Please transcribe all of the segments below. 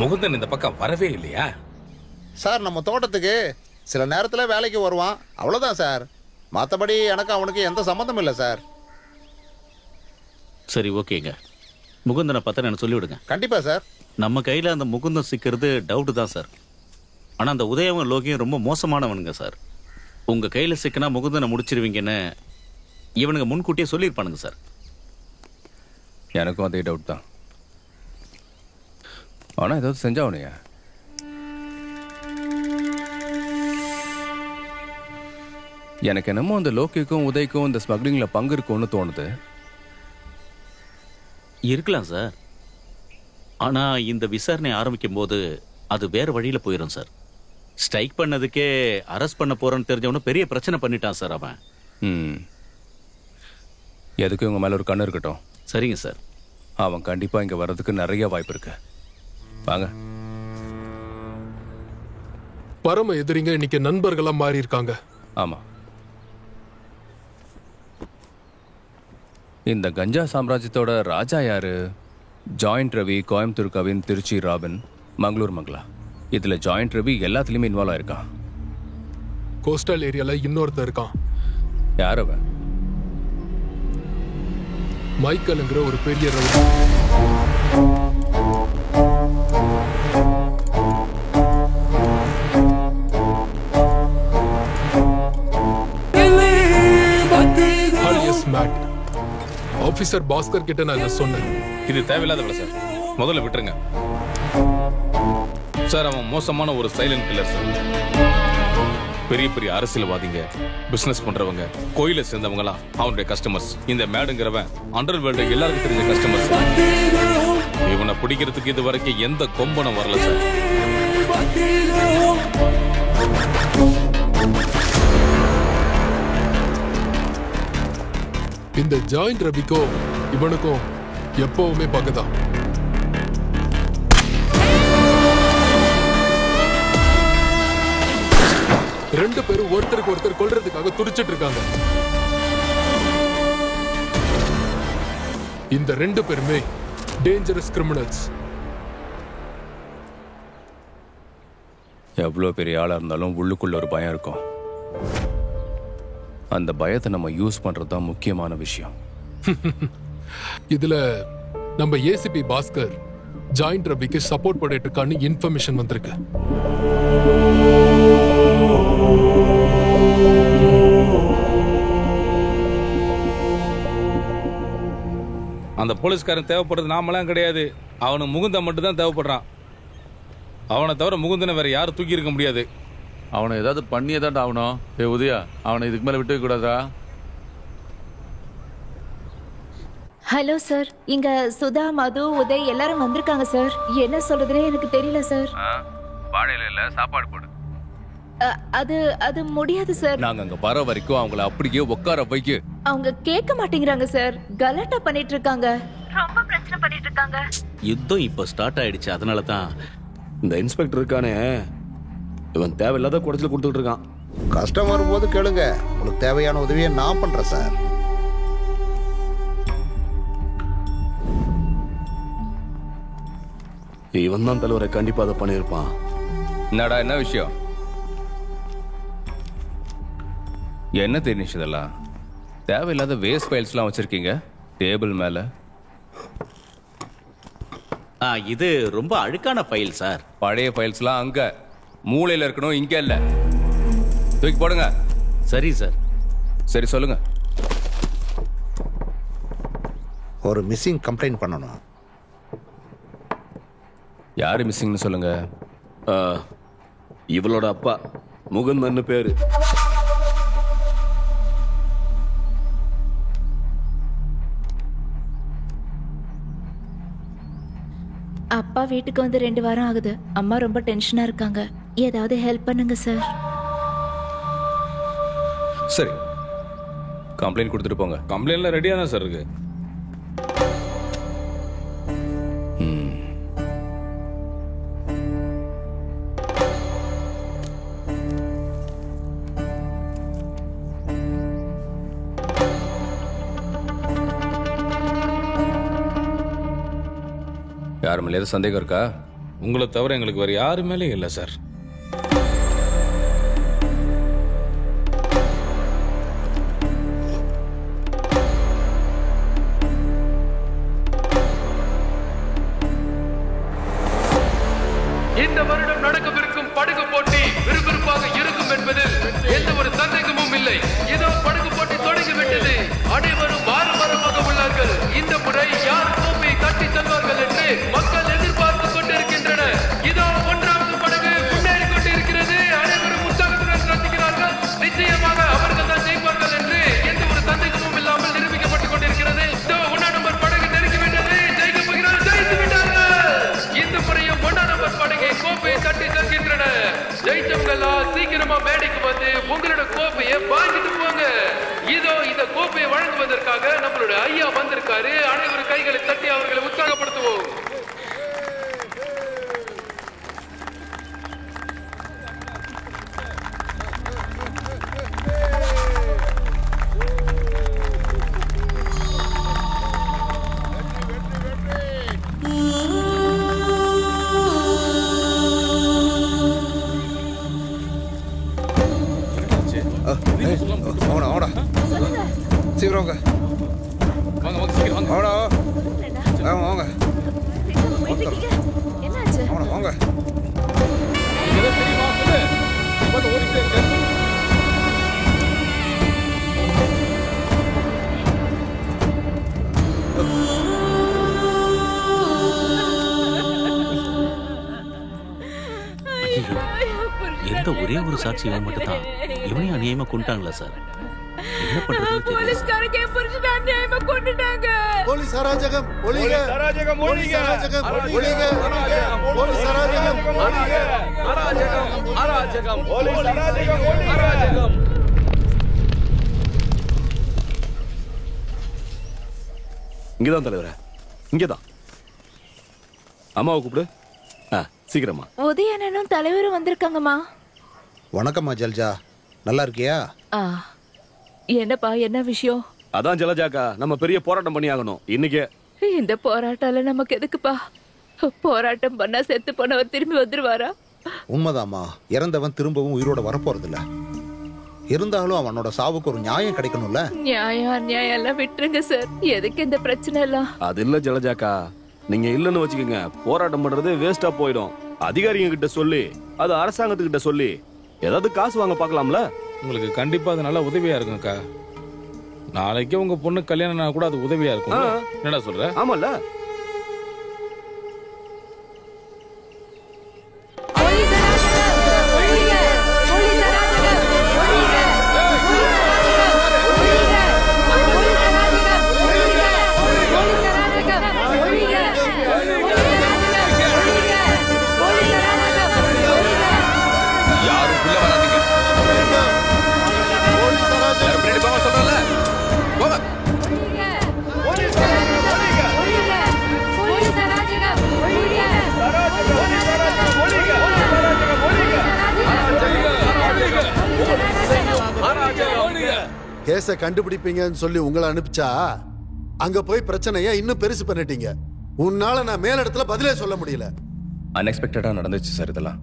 முகுந்தன் இந்த பக்கம் வரவே இல்லையா? சார் நம்ம தோட்டத்துக்கு சில நேரத்தில் வேலைக்கு வருவான், அவ்வளோதான் சார். மற்றபடி எனக்கு அவனுக்கு எந்த சம்மந்தம் இல்லை சார். சரி, ஓகேங்க. முகுந்தனை பார்த்தா எனக்கு சொல்லிவிடுங்க. கண்டிப்பா சார். நம்ம கையில் அந்த முகுந்தன் சிக்கிறது டவுட்டு தான் சார். ஆனால் அந்த உதயவன் லோகியும் ரொம்ப மோசமானவனுங்க சார். உங்கள் கையில் சிக்கினா முகுந்தனை முடிச்சிருவீங்கன்னு இவனுங்க முன்கூட்டியே சொல்லியிருப்பானுங்க சார். எனக்கும் அதே டவுட் தான். ஆனால் ஏதாவது செஞ்சாவனையா? எனக்கு என்னமோ அந்த லோக்கிக்கும் உதய்க்கும் இந்த ஸ்மக்லிங்கில் பங்கு இருக்கும்னு தோணுது. இருக்கலாம் சார். ஆனால் இந்த விசாரணை ஆரம்பிக்கும் போது அது வேறு வழியில் போயிடும் சார். ஸ்ட்ரைக் பண்ணதுக்கே அரெஸ்ட் பண்ண போகிறோன்னு தெரிஞ்சவனும் பெரிய பிரச்சனை பண்ணிட்டான் சார் அவன். எதுக்கு இவங்க மேலே ஒரு கண்ணு இருக்கட்டும். சரிங்க சார். அவன் கண்டிப்பாக இங்கே வர்றதுக்கு நிறைய வாய்ப்பு இருக்கு. வாங்க. பரம எதிரிங்க இன்னைக்கு நண்பர்களா மாறி இருக்காங்க. ஆமா, இந்த கஞ்சா சாம்ராஜ்யத்தோட ராஜா யாரு? Joint Ravi, Coimbatore Kavin, Trichy Robin, Mangalore Mangala. இதுல ஜாயிண்ட் ரவி எல்லாத்துலயுமே இன்வால்வ் ஆயிருக்கான். கோஸ்டல் ஏரியால இன்னொருத்தர் இருக்கான். யார் அவன்? மைக்கேல்ங்கிற ஒரு பெரிய ரவுடி. ஆபீசர் பாஸ்கர் கிட்ட நான் இதை சொன்னேன். இது தேவையில்லாத சார், முதல்ல விட்டுருங்க சார். அவன் மோசமான ஒரு சைலண்ட் கில்லர் சார். பெரிய பெரிய அரசியல்வாதிங்க, பிசினஸ் பண்றவங்க, கோயிலை சேர்ந்தவங்களாம் அவனுடைய கஸ்டமர்ஸ். இந்த மேடுங்கிறவன் அண்டர் வேர்ல்டு எல்லாருக்கும் தெரிஞ்ச கஸ்டமர்ஸ். இவனை பிடிக்கிறதுக்கு இது வரைக்கும் எந்த கொம்பனும் வரல சார். இந்த ஜாயிண்ட் ரவிக்கும் இவனுக்கும் எப்பவுமே பகைதான். ரெண்டு பேரும் ஒருத்தருக்கு ஒருத்தர் கொல்றதுக்காக துடிச்சிட்டு இருக்காங்க. இந்த ரெண்டு பேருமே டேஞ்சரஸ் கிரிமினல்ஸ். எவ்வளோ பெரிய ஆளா இருந்தாலும் உள்ளுக்குள்ள ஒரு பயம் இருக்கும். அந்த பயத்தை நம்ம யூஸ் பண்றது தான் முக்கியமான விஷயம். இதுல நம்ம ஏசிபி பாஸ்கர் ஜாயிண்ட் ரவிக்கு சப்போர்ட் பண்ணிட்டு இருக்கான்னு இன்ஃபர்மேஷன் வந்திருக்கு. அந்த போலீஸ்காரன் தேவைப்படுறது நாமெல்லாம் கிடையாது. அவனுக்கு முகுந்தன் மட்டும் தான் தேவைப்படுறான். அவனை தவிர முகுந்தனை வேற யாரும் தூக்கி இருக்க முடியாது. அவனை ஏதாவது பண்ணியே தான் ஆகணும். உதயா, அவனை இதுக்கு மேல விட்டு கூடாதா? ஹலோ சார், இங்க சுதா, மது, உதய் எல்லாரும் வந்திருக்காங்க சார். என்ன சொல்றதுனே எனக்கு தெரியல சார். வாழையில இல்ல, சாப்பாடு போடு. அது அது முடியாது சார். நாங்க அங்க வர வரைக்கும் அவங்கள அப்படியே உட்கார வைக்க. அவங்க கேட்க மாட்டேங்கிறாங்க சார். கலாட்டா பண்ணிட்டு இருக்காங்க, ரொம்ப பிரச்சனை பண்ணிட்டு இருக்காங்க. யுத்தம் இப்ப ஸ்டார்ட் ஆயிடுச்சு. அதனால தான் இந்த இன்ஸ்பெக்டர் இருக்கானே, இவன் தேவையில்லாத குடைச்சல் கொடுத்துட்டு இருக்கான். கஷ்டம் வரும்போது கேளுங்க, உங்களுக்கு தேவையான உதவியை நான் பண்றேன் சார். இவன் தான் தலைவரை கண்டிப்பா அதை பண்ணியிருப்பான். என்னடா, என்ன விஷயம்? என்ன தெரிஞ்சு இதெல்லாம்? தேவையில்லாத வேஸ்ட் ஃபைல்ஸ்லாம் வச்சிருக்கீங்க டேபிள் மேல. இது ரொம்ப அழுக்கான ஃபைல் சார். பழைய ஃபைல்ஸ்லாம் அங்க மூளையில இருக்கணும், இங்க இல்ல. தூக்கி போடுங்க. சரி சார். சரி, சொல்லுங்க. ஒரு மிஸ்ஸிங் கம்ப்ளைண்ட் பண்ணணும். யாரு மிஸ்ஸிங்னு சொல்லுங்க. இவளோட அப்பா முகுந்தன்னு பேரு. அப்பா வீட்டுக்கு வந்து 2 வாரம் ஆகுது. அம்மா ரொம்ப டென்ஷனா இருக்காங்க. ஏதாவது ஹெல்ப் பண்ணுங்க சார். சரி, கம்ப்ளைண்ட் கொடுத்துட்டு போங்க. கம்ப்ளைண்ட்ல ரெடியா தான் சார் இருக்கு. யார் மேலே ஏதாவது சந்தேகம் இருக்கா? உங்களை தவிர எங்களுக்கு வேற யாரு மேலேயும் இல்லை சார். இந்த வருடம் நடக்கவிருக்கும் படகு போட்டி விறுவிறுப்பாக இருக்கும் என்பதில் எந்த ஒரு சந்தேகமும் இல்லை. இதோ படகு போட்டி தொடங்கிவிட்டது. அனைவரும் ஆரவாரமாக உள்ளார்கள். இந்த முறை யார் கோப்பையை தட்டி செல்வார்கள் என்று மக்கள் எதிர்பார்த்துக் கொண்டிருக்கின்றனர். இதோ 1வது படகு முன்னேறி கொண்டிருக்கிறது. அனைவரும் உற்சாகத்துடன் ரசிக்கிறார்கள். நிச்சயமாக அவர்கள் தான் ஜெயிப்பார்கள் என்று எந்த ஒரு சந்தேகமும் இல்லாமல் நிரூபிக்கப்பட்டுக் கொண்டிருக்கிறது. இதோ 1ஆம் நம்பர் படகு நெருங்கிவிட்டது. ஜெயிக்கப் போகிறார்கள். ஜெயித்து விட்டார்கள். இந்த முறையும் 1ஆம் நம்பர் படகை கோப்பையை தட்டி செல்கின்றன. ஜெயிச்சவங்கெல்லாம் சீக்கிரமா மேடைக்கு வந்து உங்களோட கோப்பையை வாங்கிட்டு போங்க. இதோ இந்த கோப்பையை வழங்குவதற்காக நம்மளோட ஐயா வந்திருக்காரு. அனைவரும் கைகளை தட்டி அவர்களை உற்சாகப்படுத்துவோம். அவனா சீக்கிரம் வாங்க. வாங்க சீக்கிரம் வாங்க. அவனா வாங்க. என்னாச்சு? அவனா வாங்க. தெரியுமா சொல்லு. ஓடிட்டே இருக்க. எந்த ஒரே ஒரு சாட்சி இவன் மட்டும் தான். இவனையும் அநியாயமா கொண்டுட்டாங்களா சார்? என்ன பண்றதுன்னு தெரியல. போலீஸ்காரங்க என் புருஷனை அநியாயமா கொன்னுட்டாங்க. போலீஸ் அராஜகம் ஒழிக. அராஜகம் ஒழிக. அராஜகம் ஒழிக. போலீஸ் அராஜகம் ஒழிக. அராஜகம் அராஜகம் போலீஸ் அராஜகம் அராஜகம். இங்கதான் தலைவரே, இங்கதான். அம்மாவை கூப்பிடு. சீக்கிரமா. உதயணனும் தலைவரும் வந்திருக்காங்கம்மா. வணக்கம்மா ஜல்ஜா, நல்லா இருக்கியா? என்னப்பா, என்ன விஷயம்? அதான் ஜலஜாக்கா, நம்ம பெரிய போராட்டம் பண்ணி ஆகணும் இன்னைக்கே. இந்த போராட்டால நமக்கு எதுக்குப்பா? போராட்டம் பண்ணா செத்து போனவர் திரும்பி வந்துருவாரா? உண்மைதாம்மா, இறந்தவன் திரும்பவும் உயிரோட வரப்போறதில்ல. இருந்தாலும் அவனோட சாவுக்கு ஒரு நியாயம் கிடைக்கணும்ல. நியாயம் அநியாயம் எல்லாம் விட்டுருங்க சார். எதுக்கு இந்த பிரச்சனை எல்லாம்? அது இல்ல ஜலஜாக்கா, நீங்க இல்லன்னு வச்சுக்கோங்க, போராட்டம் பண்றது வேஸ்டா போயிடும். அதிகாரிங்க கிட்ட சொல்லி, அது அரசாங்கத்துக்கிட்ட சொல்லி ஏதாவது காசு வாங்க பார்க்கலாம்ல. உங்களுக்கு கண்டிப்பா அது நல்ல உதவியா இருக்கும்க்கா. நாளைக்கு உங்க பொண்ணு கல்யாணம் கூட அது உதவியா இருக்கும். என்னடா சொல்ற? ஆமால. கேஸ கண்டுபிடிப்பீங்கன்னு சொல்லி உங்களை அனுப்பிச்சா அங்க போய் பிரச்சனைய இன்னும் பெருசு பண்ணிட்டீங்க. உன்னால நான் மேலிடத்துல பதிலே சொல்ல முடியல. அன்எக்ஸ்பெக்டடா நடந்துச்சு சார் இதெல்லாம்.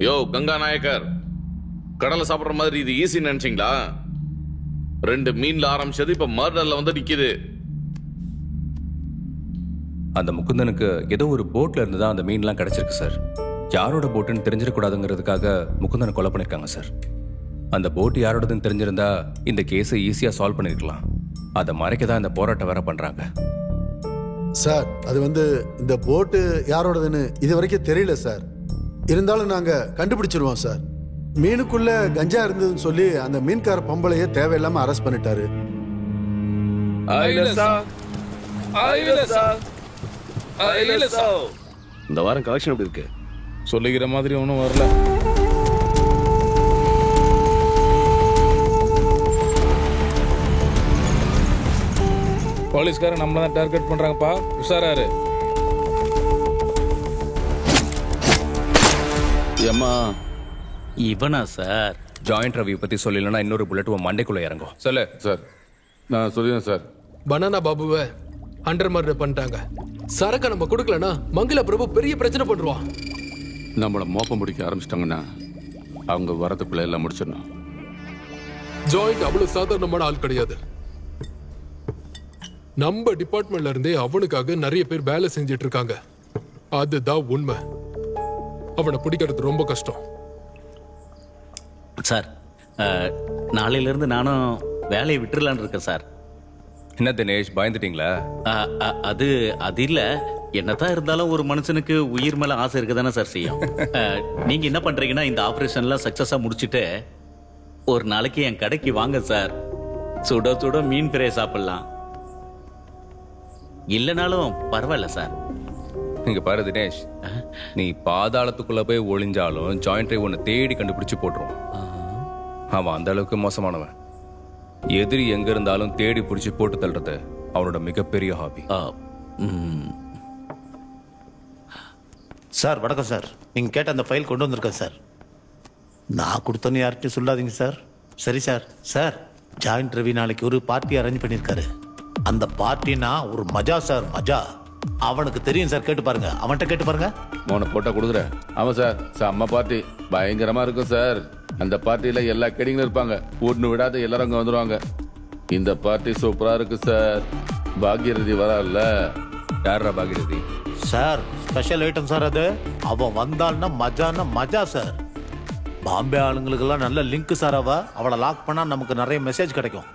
யோ கங்கா நாயக்கர், கடலை சாப்பிடுற மாதிரி இது ஈஸி நினைச்சீங்களா? 2 மீன்ல ஆரம்பிச்சது இப்ப மர்டர்ல வந்து நிக்குது. அந்த முகுந்தனுக்கு ஏதோ ஒரு போட்ல இருந்து தான் அந்த மீன்லாம் கிடைச்சிருக்கு சார். யாரோட போட்டுன்னு தெரிஞ்சிடக்கூடாதுங்கிறதுக்காக முகுந்தனை கொலை பண்ணிருக்காங்க சார். அந்த போட் யாரோடதுன்னு தெரிஞ்சிருந்தா இந்த கேஸை ஈஸியா சால்வ் பண்ணிருக்கலாம். அதை மறைக்க தான் இந்த போராட்டம் வேற பண்றாங்க சார். அது இந்த போட்டு யாரோடதுன்னு இது வரைக்கும் தெரியல சார். இருந்தாலும் நாங்க கண்டுபிடிச்சிருவோம் சார். மீனுக்குள்ள கஞ்சா இருந்ததுன்னு சொல்லி அந்த மீன்கார பொம்பளைய தேவையில்லாம அரெஸ்ட் பண்ணிட்டாரு. இந்த வாரம் கலெக்ஷன் எப்படி இருக்கு? சொல்லிக்கிற மாதிரி ஒன்றும் வரல. போலீஸ்காரன் நம்மள தான் டார்கெட் பண்றாங்கப்பா, உஷாராரு. ஏம்மா இவனா சார்? ஜாயிண்ட் ரவி பத்தி சொல்லலன்னா இன்னொரு புல்லட் மண்டைக்குள்ள இறங்கும். சொல்லு சார். நான் சொல்லுவேன் சார். பனானா பாபுவை அண்டர் மர்டர் பண்ணிட்டாங்க. சரக்க நம்ம கொடுக்கலனா மங்கள பிரபு பெரிய பிரச்சனை பண்ணுவான். நம்மளை மோப்பம் பிடிக்க ஆரம்பிச்சிட்டாங்கன்னா அவங்க வரதுக்குள்ள எல்லாம் முடிச்சிடணும். ஜாயிண்ட் அவ்வளவு சாதாரணமான ஆள் கிடையாது. நம்ம டிபார்ட்மெண்ட்ல இருந்தே அவனுக்காக நிறைய பேர் வேலை செஞ்சிட்டு இருக்காங்க. அதுதான் உண்மை. அவனை பிடிக்கிறது ரொம்ப கஷ்டம். சார், நாளையிலிருந்து நானும் வேலையை விட்டுறலான்னு இருக்கேன் சார். என்ன தினேஷ், பயந்துட்டீங்களா? அது இல்ல, என்னதான் இருந்தாலும் ஒரு மனுஷனுக்கு உயிர் மேல ஆசை இருக்க தானே சார் செய்யும். நீங்க என்ன பண்றீங்கன்னா, இந்த ஆபரேஷன்லாம் சக்சஸா முடிச்சுட்டு ஒரு நாளைக்கு என் கடைக்கு வாங்க சார். சுட சுட மீன் ஃப்ரை சாப்பிடலாம். இல்லைனாலும் பரவாயில்ல சார். இங்க பாரு தினேஷ், நீ பாதாளத்துக்குள்ள போய் ஒளிஞ்சாலும் ஜாயிண்ட் ட்ரைவ் ஒன்னு தேடி கண்டுபிடிச்சு போட்டுருவான். அவன் அந்த அளவுக்கு மோசமானவன். எதிரி எங்க இருந்தாலும் தேடி பிடிச்சி போட்டு தள்ளுறது அவனோட மிகப்பெரிய ஹாபி. சார் வணக்கம் சார். நீங்க கேட்ட அந்த ஃபைல் கொண்டு வந்திருக்கேன் சார். நான் கொடுத்தோன்னு யார்கிட்டையும் சொல்லாதீங்க சார். சரி சார். சார், ஜாயிண்ட் ரவி நாளைக்கு ஒரு பார்ட்டி அரேஞ்ச் பண்ணியிருக்காரு. அந்த பார்ட்டினா ஒரு மஜா சார், மஜா. அவனுக்கு தெரியும் சார், கேட்டு பாருங்க. அவன்கிட்ட கேட்டு பாருங்க. மோனை போட்டா கொடுக்குறேன். ஆமா சார், செம்ம பார்ட்டி, பயங்கரமா இருக்கும் சார். அந்த பார்ட்டியில எல்லா கடிங்களும் இருப்பாங்க. ஒண்ணு விடாத எல்லாரும் அங்க வந்துருவாங்க. இந்த பார்ட்டி சூப்பரா இருக்கு சார். பாக்யரதி வரல. யாரா பாக்யரதி? சார், ஸ்பெஷல் ஐட்டம் சார் அது. அவன் வந்தால்னா மஜான்னா மஜா சார். பாம்பே ஆளுங்களுக்கெல்லாம் நல்ல லிங்க் சார். அவளை லாக் பண்ணா நமக்கு நிறைய மெசேஜ் கிடைக்கும்.